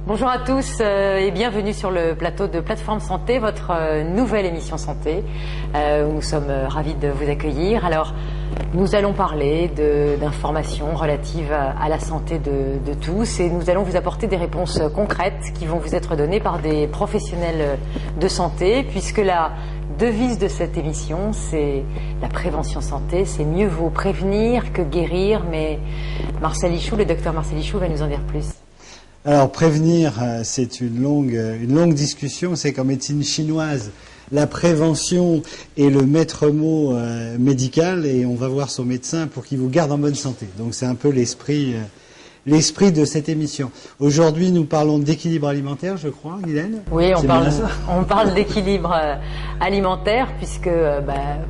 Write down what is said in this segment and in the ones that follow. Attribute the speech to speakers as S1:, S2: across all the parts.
S1: Bonjour à tous et bienvenue sur le plateau de Plateforme Santé, votre nouvelle émission santé, où nous sommes ravis de vous accueillir. Alors, nous allons parler d'informations relatives à la santé de tous et nous allons vous apporter des réponses concrètes qui vont vous être données par des professionnels de santé, puisque la devise de cette émission, c'est la prévention santé, c'est mieux vaut prévenir que guérir, mais Marcel Ichoux, le docteur Marcel Ichoux va nous en dire plus.
S2: Alors prévenir, c'est une longue discussion, c'est qu'en médecine chinoise, la prévention est le maître mot médical et on va voir son médecin pour qu'il vous garde en bonne santé. Donc c'est un peu l'esprit de cette émission. Aujourd'hui, nous parlons d'équilibre alimentaire, je crois, Guylaine.
S1: Oui, on parle d'équilibre alimentaire, puisque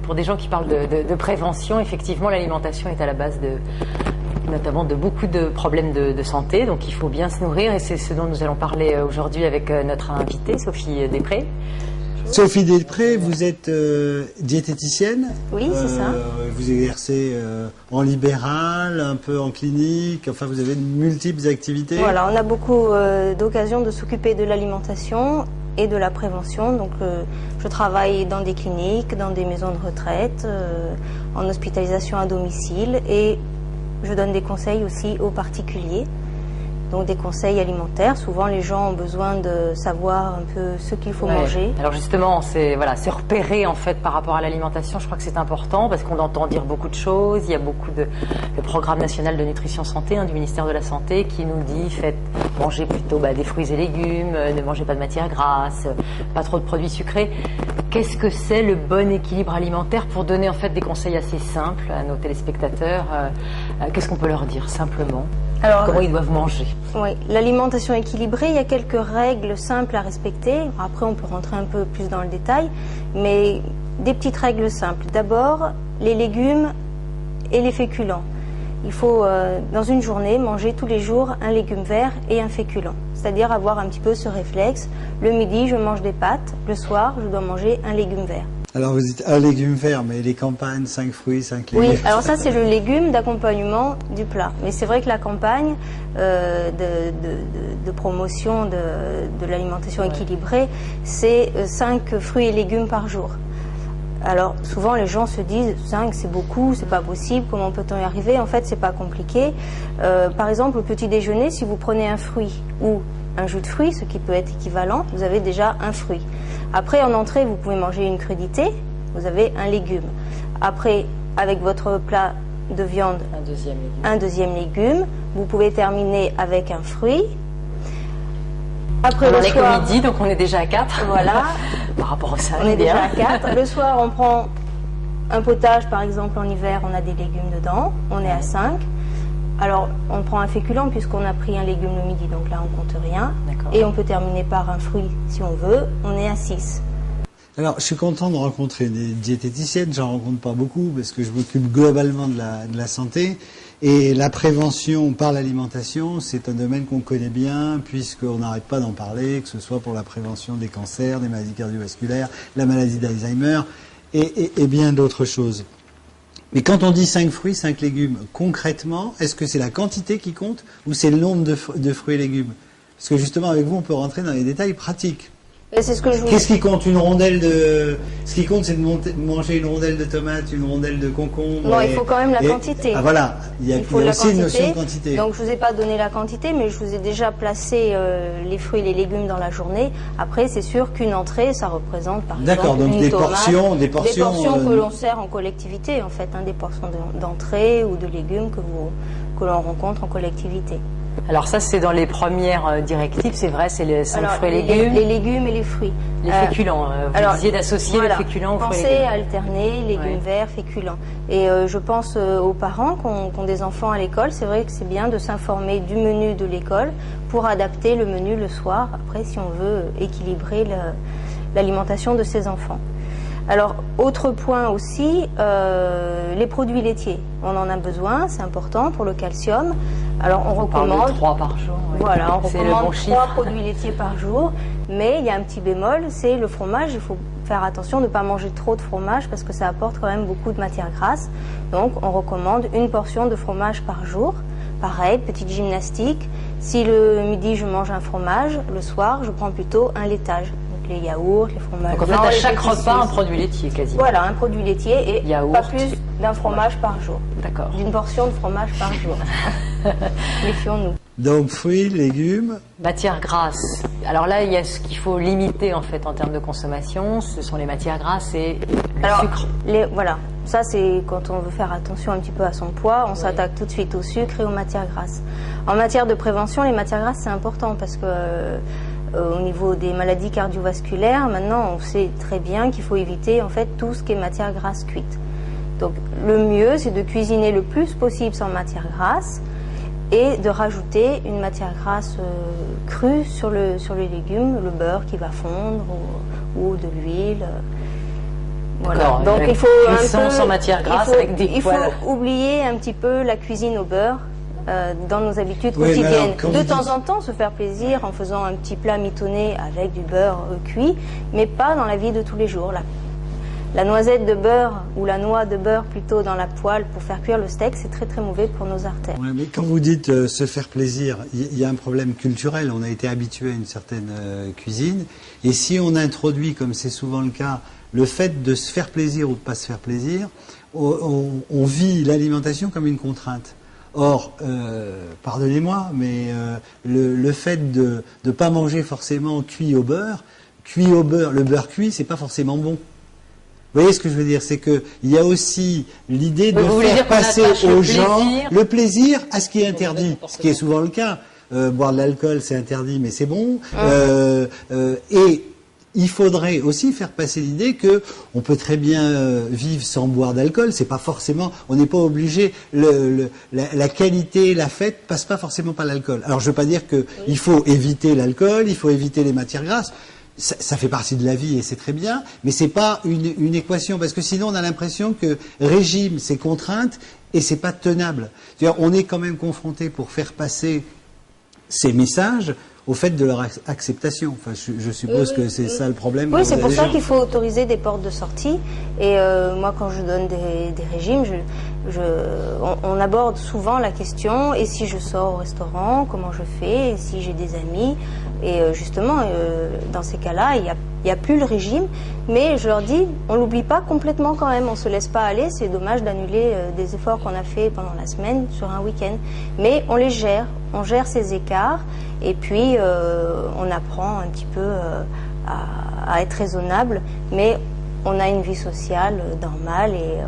S1: pour des gens qui parlent de prévention, effectivement, l'alimentation est à la base notamment de beaucoup de problèmes de santé, donc il faut bien se nourrir et c'est ce dont nous allons parler aujourd'hui avec notre invitée, Sophie Després.
S2: Sophie Després, vous êtes diététicienne.
S3: Oui, c'est ça.
S2: Vous exercez en libéral, un peu en clinique, enfin vous avez de multiples activités.
S3: Voilà, on a beaucoup d'occasions de s'occuper de l'alimentation et de la prévention. Donc je travaille dans des cliniques, dans des maisons de retraite, en hospitalisation à domicile et je donne des conseils aussi aux particuliers, donc des conseils alimentaires. Souvent, les gens ont besoin de savoir un peu ce qu'il faut manger.
S1: Alors justement, c'est se repérer en fait par rapport à l'alimentation. Je crois que c'est important parce qu'on entend dire beaucoup de choses. Il y a beaucoup de programme national de nutrition santé du ministère de la Santé qui nous dit mangez plutôt des fruits et légumes, ne mangez pas de matières grasses, pas trop de produits sucrés. Qu'est-ce que c'est le bon équilibre alimentaire pour donner en fait des conseils assez simples à nos téléspectateurs? Qu'est-ce qu'on peut leur dire simplement? Alors, comment ils doivent manger?
S3: Oui, l'alimentation équilibrée, il y a quelques règles simples à respecter. Après, on peut rentrer un peu plus dans le détail, mais des petites règles simples. D'abord, les légumes et les féculents. Il faut, dans une journée, manger tous les jours un légume vert et un féculent. C'est-à-dire avoir un petit peu ce réflexe. Le midi, je mange des pâtes. Le soir, je dois manger un légume vert.
S2: Alors vous dites un légume vert, mais les campagnes, 5 fruits, 5 légumes.
S3: Oui, alors ça c'est le légume d'accompagnement du plat. Mais c'est vrai que la campagne de promotion de l'alimentation équilibrée, c'est 5 fruits et légumes par jour. Alors souvent les gens se disent 5 c'est beaucoup, c'est pas possible, comment peut-on y arriver? En fait c'est pas compliqué. Par exemple au petit déjeuner, si vous prenez un fruit ou un jus de fruits, ce qui peut être équivalent, vous avez déjà un fruit. Après en entrée vous pouvez manger une crudité, vous avez un légume. Après avec votre plat de viande, un deuxième légume. Vous pouvez terminer avec un fruit. Après
S1: on est qu'au midi, donc on est déjà à 4.
S3: Voilà.
S1: Par rapport à ça,
S3: on est déjà à 4. Le soir, on prend un potage, par exemple, en hiver, on a des légumes dedans. On est à 5. Alors, on prend un féculent puisqu'on a pris un légume le midi, donc là, on compte rien. Et on peut terminer par un fruit si on veut. On est à 6.
S2: Alors, je suis content de rencontrer des diététiciennes. J'en rencontre pas beaucoup parce que je m'occupe globalement de la santé. Et la prévention par l'alimentation, c'est un domaine qu'on connaît bien puisqu'on n'arrête pas d'en parler, que ce soit pour la prévention des cancers, des maladies cardiovasculaires, la maladie d'Alzheimer et bien d'autres choses. Mais quand on dit 5 fruits, 5 légumes, concrètement, est-ce que c'est la quantité qui compte ou c'est le nombre de fruits et légumes? Parce que justement, avec vous, on peut rentrer dans les détails pratiques.
S3: C'est ce que je vous...
S2: Qu'est-ce qui compte? Ce qui compte, c'est de manger une rondelle de tomate, une rondelle de concombre.
S3: Non, il faut quand même la quantité.
S2: Ah voilà, il y a aussi une notion de quantité.
S3: Donc je ne vous ai pas donné la quantité, mais je vous ai déjà placé les fruits et les légumes dans la journée. Après, c'est sûr qu'une entrée, ça représente par exemple
S2: donc
S3: une tomate,
S2: des portions
S3: que l'on sert en collectivité, en fait, des portions d'entrée ou de légumes que l'on rencontre en collectivité.
S1: Alors ça, c'est dans les premières directives, c'est vrai, c'est les 5 fruits et légumes.
S3: Les légumes et les fruits.
S1: Les féculents, vous disiez d'associer le féculent aux fruits et légumes.
S3: Pensez à alterner légumes verts, féculents. Et je pense aux parents qui ont des enfants à l'école, c'est vrai que c'est bien de s'informer du menu de l'école pour adapter le menu le soir, après si on veut équilibrer l'alimentation de ses enfants. Alors, autre point aussi, les produits laitiers. On en a besoin, c'est important pour le calcium. Alors, on recommande
S1: 3 par jour. Oui.
S3: Voilà, on recommande
S1: bon
S3: 3 produits laitiers par jour. Mais il y a un petit bémol, c'est le fromage. Il faut faire attention de ne pas manger trop de fromage parce que ça apporte quand même beaucoup de matières grasses. Donc, on recommande une portion de fromage par jour. pareil, petite gymnastique. Si le midi je mange un fromage, le soir je prends plutôt un laitage. Donc les yaourts, les fromages
S1: Donc en
S3: blancs,
S1: fait, à
S3: les
S1: chaque
S3: petits
S1: repas, un
S3: sucres.
S1: produit laitier quasiment.
S3: Voilà, un produit laitier et
S1: Yaourt,
S3: pas plus d'un fromage par jour.
S1: D'accord.
S3: D'une portion de fromage par jour. Méfions-nous.
S2: Donc fruits, légumes.
S1: Matières grasses. Alors là, il y a ce qu'il faut limiter en fait en termes de consommation. Ce sont les matières grasses et le sucre.
S3: Voilà, ça c'est quand on veut faire attention un petit peu à son poids, on s'attaque tout de suite au sucre et aux matières grasses. En matière de prévention, les matières grasses c'est important parce que au niveau des maladies cardiovasculaires, maintenant on sait très bien qu'il faut éviter en fait tout ce qui est matière grasse cuite. Donc le mieux c'est de cuisiner le plus possible sans matière grasse et de rajouter une matière grasse crue sur les légumes, le beurre qui va fondre ou de l'huile. Voilà. Donc il faut
S1: sans matière grasse avec des
S3: il faut oublier un petit peu la cuisine au beurre dans nos habitudes quotidiennes. De temps en temps se faire plaisir en faisant un petit plat mitonné avec du beurre cuit, mais pas dans la vie de tous les jours. La noisette de beurre ou la noix de beurre plutôt dans la poêle pour faire cuire le steak, c'est très très mauvais pour nos artères.
S2: Ouais, mais quand vous dites se faire plaisir, il y a un problème culturel. On a été habitué à une certaine cuisine. Et si on introduit, comme c'est souvent le cas, le fait de se faire plaisir ou de ne pas se faire plaisir, on vit l'alimentation comme une contrainte. Or, pardonnez-moi, mais le fait de ne pas manger forcément cuit au beurre, le beurre cuit, c'est pas forcément bon. Vous voyez ce que je veux dire? C'est qu'il y a aussi l'idée de faire passer aux gens le plaisir à ce qui est interdit, ce qui est souvent le cas. Boire de l'alcool, c'est interdit, mais c'est bon. Et il faudrait aussi faire passer l'idée que on peut très bien vivre sans boire d'alcool. C'est pas forcément, on n'est pas obligé. La qualité, la fête passe pas forcément par l'alcool. Alors je veux pas dire que il faut éviter l'alcool, il faut éviter les matières grasses. Ça fait partie de la vie et c'est très bien, mais c'est pas une équation parce que sinon on a l'impression que régime c'est contrainte et c'est pas tenable. C'est-à-dire, on est quand même confronté pour faire passer ces messages au fait de leur acceptation. Enfin, je suppose que c'est ça le problème.
S3: Oui, c'est pour ça qu'il faut autoriser des portes de sortie. Et moi, quand je donne des régimes, on aborde souvent la question, et si je sors au restaurant, comment je fais, et si j'ai des amis. Et justement, dans ces cas-là, il n'y a plus le régime, mais je leur dis, on l'oublie pas complètement quand même, on se laisse pas aller, c'est dommage d'annuler des efforts qu'on a fait pendant la semaine sur un week-end. Mais on les gère, on gère ces écarts, et puis on apprend un petit peu à être raisonnable, mais on a une vie sociale normale et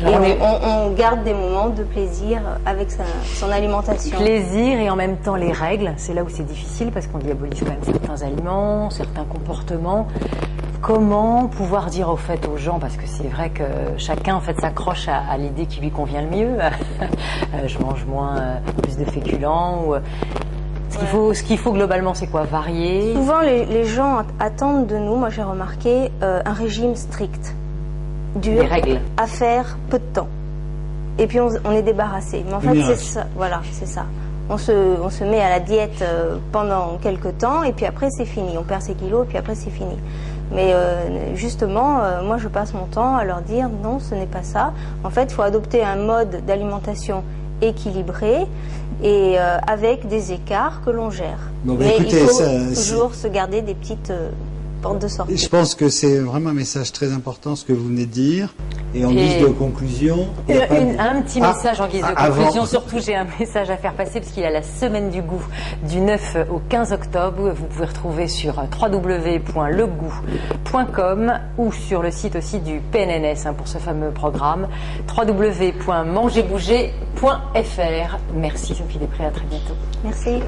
S3: on garde des moments de plaisir avec son alimentation.
S1: Plaisir et en même temps les règles, c'est là où c'est difficile parce qu'on diabolise quand même certains aliments, certains comportements. Comment pouvoir dire au fait aux gens, parce que c'est vrai que chacun en fait s'accroche à l'idée qui lui convient le mieux. Je mange moins, plus de féculents. Ce qu'il faut globalement, c'est quoi? Varier.
S3: Souvent les gens attendent de nous, moi j'ai remarqué, un régime strict. Dur à faire peu de temps et puis on est débarrassé, mais en fait c'est ça, voilà, c'est ça, on se met à la diète pendant quelques temps et puis après c'est fini, on perd ses kilos et puis après c'est fini. Mais justement moi je passe mon temps à leur dire non, ce n'est pas ça, en fait il faut adopter un mode d'alimentation équilibré et avec des écarts que l'on gère.
S2: Bon,
S3: mais
S2: écoutez,
S3: il faut toujours se garder des petites portes de sortie.
S2: Je pense que c'est vraiment un message très important ce que vous venez de dire. Et en guise de conclusion...
S1: Un petit message en guise de conclusion. Surtout, j'ai un message à faire passer parce qu'il y a la semaine du goût du 9 au 15 octobre. Vous pouvez retrouver sur www.legout.com ou sur le site aussi du PNNS pour ce fameux programme. www.mangerbouger.fr. Merci Sophie Després, à très bientôt.
S3: Merci.